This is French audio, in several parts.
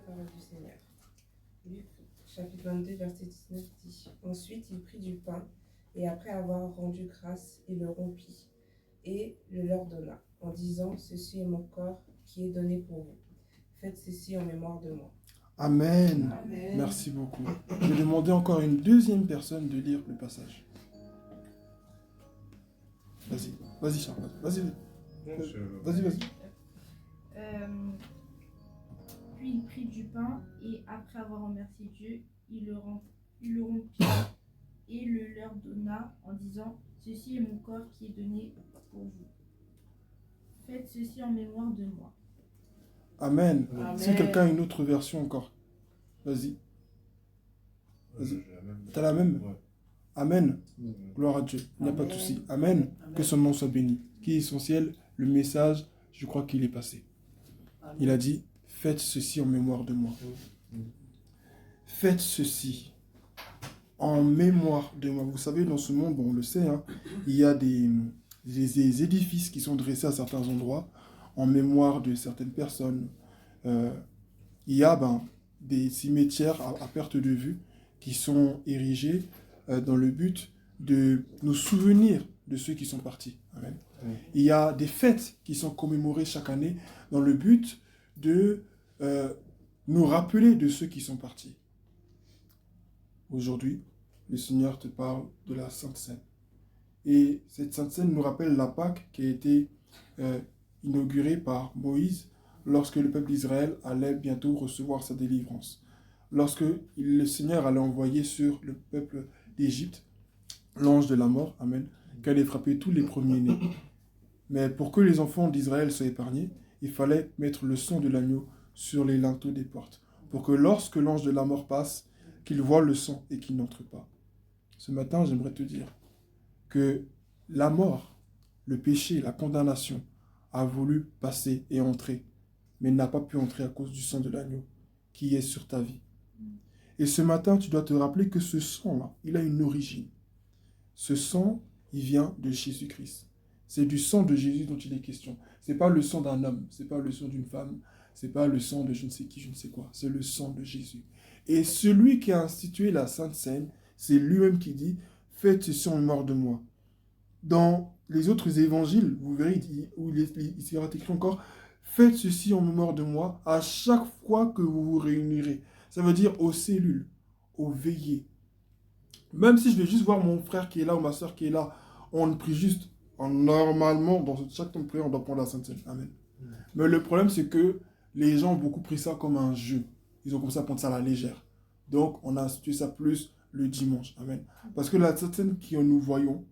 parole du Seigneur. Luc, chapitre 22, verset 19 dit: Ensuite, il prit du pain, et après avoir rendu grâce, il le rompit, et le leur donna, en disant: Ceci est mon corps qui est donné pour vous. Faites ceci en mémoire de moi. Amen. Amen. Merci beaucoup. Je vais demander encore à une deuxième personne de lire le passage. Vas-y, Charles. Vas-y. Puis il prit du pain, et après avoir remercié Dieu, il le rompit et le leur donna, en disant: Ceci est mon corps qui est donné pour vous. Faites ceci en mémoire de moi. Amen. Amen. Si quelqu'un a une autre version encore, vas-y. T'as la même? Ouais. Amen. Gloire à Dieu. Il n'y a pas de souci. Amen. Que son nom soit béni. Qui est essentiel, le message, je crois qu'il est passé. Amen. Il a dit: faites ceci en mémoire de moi. Faites ceci en mémoire de moi. Vous savez, dans ce monde, on le sait, hein, il y a des édifices qui sont dressés à certains endroits en mémoire de certaines personnes. Il y a des cimetières à perte de vue qui sont érigés dans le but de nous souvenir de ceux qui sont partis. Amen. Il y a des fêtes qui sont commémorées chaque année dans le but de nous rappeler de ceux qui sont partis. Aujourd'hui, le Seigneur te parle de la Sainte Seine. Et cette Sainte Seine nous rappelle la Pâque qui a été inaugurée par Moïse lorsque le peuple d'Israël allait bientôt recevoir sa délivrance. Lorsque le Seigneur allait envoyer sur le peuple d'Égypte l'ange de la mort, amen, qui allait frapper tous les premiers-nés. Mais pour que les enfants d'Israël soient épargnés, il fallait mettre le sang de l'agneau sur les linteaux des portes, pour que lorsque l'ange de la mort passe, qu'il voie le sang et qu'il n'entre pas. Ce matin, j'aimerais te dire que la mort, le péché, la condamnation a voulu passer et entrer, mais n'a pas pu entrer à cause du sang de l'agneau qui est sur ta vie. Et ce matin, tu dois te rappeler que ce sang-là, il a une origine. Ce sang, il vient de Jésus-Christ. C'est du sang de Jésus dont il est question. Ce n'est pas le sang d'un homme, ce n'est pas le sang d'une femme, ce n'est pas le sang de je ne sais qui, je ne sais quoi. C'est le sang de Jésus. Et celui qui a institué la Sainte Seine, c'est lui-même qui dit: faites ceci en mémoire de moi. Dans les autres évangiles, vous verrez, où il sera écrit encore: faites ceci en mémoire de moi à chaque fois que vous vous réunirez. Ça veut dire aux cellules, aux veillées. Même si je vais juste voir mon frère qui est là ou ma soeur qui est là, on prie juste. Normalement, dans chaque temps de prière, on doit prendre la Sainte Seine. Amen. Mais le problème, c'est que les gens ont beaucoup pris ça comme un jeu. Ils ont commencé à prendre ça à la légère. Donc, on a institué ça plus le dimanche. Amen. Parce que la Sainte Seine que nous voyons,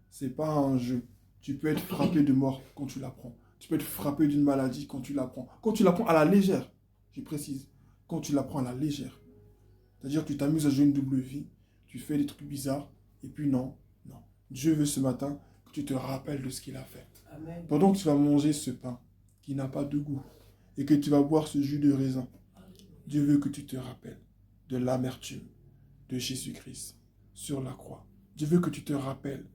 c'est pas un jeu. Tu peux être frappé de mort quand tu la prends. Tu peux être frappé d'une maladie quand tu la prends. Quand tu la prends à la légère, je précise, quand tu la prends à la légère. C'est-à-dire que tu t'amuses à jouer une double vie, tu fais des trucs bizarres, et puis non. Dieu veut ce matin que tu te rappelles de ce qu'il a fait. Amen. Pendant que tu vas manger ce pain qui n'a pas de goût, et que tu vas boire ce jus de raisin, Dieu veut que tu te rappelles de l'amertume de Jésus-Christ sur la croix. Dieu veut que tu te rappelles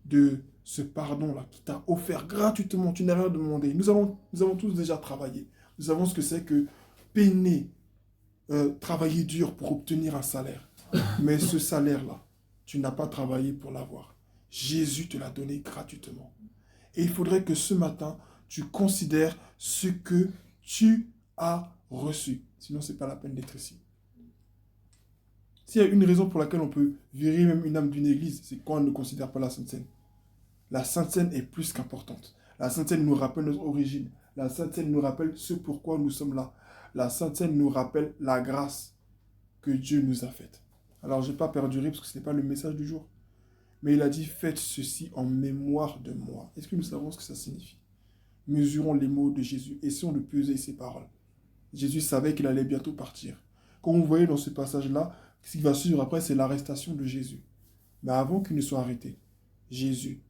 de ce pardon-là qui t'a offert gratuitement. Tu n'as rien demandé. Nous avons tous déjà travaillé. Nous savons ce que c'est que peiner, travailler dur pour obtenir un salaire. Mais ce salaire-là, tu n'as pas travaillé pour l'avoir. Jésus te l'a donné gratuitement. Et il faudrait que ce matin, tu considères ce que tu as reçu. Sinon, ce n'est pas la peine d'être ici. S'il y a une raison pour laquelle on peut virer même une âme d'une église, c'est quand on ne considère pas la Sainte Seine. La Sainte Seine est plus qu'importante. La Sainte Seine nous rappelle notre origine. La Sainte Seine nous rappelle ce pourquoi nous sommes là. La Sainte Seine nous rappelle la grâce que Dieu nous a faite. Alors, je ne vais pas perdurer parce que ce n'est pas le message du jour. Mais il a dit: faites ceci en mémoire de moi. Est-ce que nous savons ce que ça signifie? Mesurons les mots de Jésus. Essayons de peser ses paroles. Jésus savait qu'il allait bientôt partir. Comme vous voyez dans ce passage-là, ce qui va suivre après, c'est l'arrestation de Jésus. Mais avant qu'il ne soit arrêté, Jésus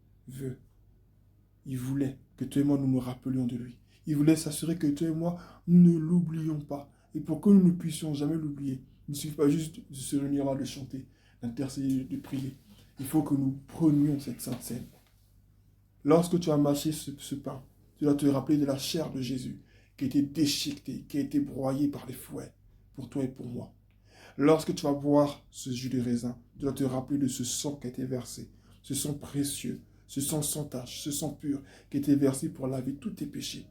il voulait que toi et moi nous nous rappelions de lui. Il voulait s'assurer que toi et moi, nous ne l'oublions pas. Et pour que nous ne puissions jamais l'oublier, il ne suffit pas juste de se réunir là, de chanter, d'intercéder, de prier. Il faut que nous prenions cette Sainte Seine. Lorsque tu as mâché ce pain, tu dois te rappeler de la chair de Jésus qui a été déchiquetée, qui a été broyée par les fouets. pour toi et pour moi. Lorsque tu vas boire ce jus de raisin, tu dois te rappeler de ce sang qui a été versé, ce sang précieux, ce sang sans tache, ce sang pur qui a été versé pour laver tous tes péchés,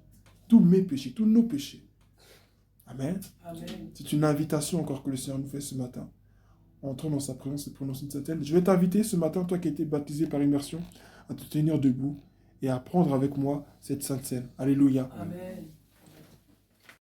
tous mes péchés, tous nos péchés. Amen. Amen. C'est une invitation encore que le Seigneur nous fait ce matin. Entrons dans sa présence et prononçons une certaine. Je vais t'inviter ce matin, toi qui as été baptisé par immersion, à te tenir debout et à prendre avec moi cette sainte scène. Alléluia. Amen.